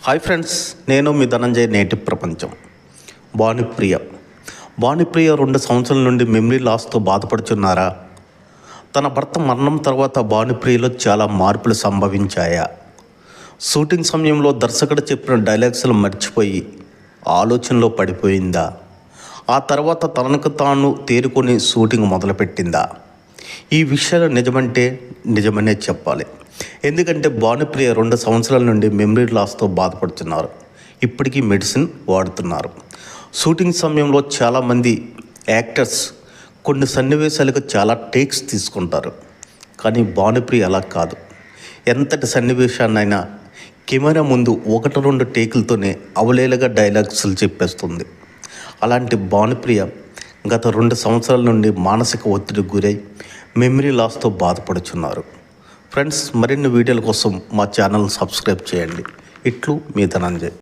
Hi friends, నేను మీ ధనంజయ్. నేటి ప్రపంచం. భానుప్రియ 2 సంవత్సరాల నుండి మెమరీ లాస్తో బాధపడుచున్నారా? తన భర్త మరణం తర్వాత భానుప్రియలో చాలా మార్పులు సంభవించాయా? షూటింగ్ సమయంలో దర్శకుడు చెప్పిన డైలాగ్స్లు మర్చిపోయి ఆలోచనలో పడిపోయిందా? ఆ తర్వాత తనకు తాను తేరుకొని షూటింగ్ మొదలుపెట్టిందా? ఈ విషయాలు నిజమంటే నిజమనే చెప్పాలి. ఎందుకంటే భానుప్రియ 2 సంవత్సరాల నుండి మెమరీ లాస్తో బాధపడుతున్నారు. ఇప్పటికీ మెడిసిన్ వాడుతున్నారు. షూటింగ్ సమయంలో చాలామంది యాక్టర్స్ కొన్ని సన్నివేశాలకు చాలా టేక్స్ తీసుకుంటారు. కానీ భానుప్రియ అలా కాదు. ఎంతటి సన్నివేశాన్నైనా కెమెరా ముందు 1-2 టేకులతోనే అవలేలగా డైలాగ్స్లు చెప్పేస్తుంది. అలాంటి భానుప్రియ గత 2 సంవత్సరాల నుండి మానసిక ఒత్తిడికి గురై మెమరీ లాస్తో బాధపడుచున్నారు. ఫ్రెండ్స్, మరిన్ని వీడియోల కోసం మా ఛానల్ సబ్స్క్రైబ్ చేయండి. ఇట్లు మీ ధనంజయ్.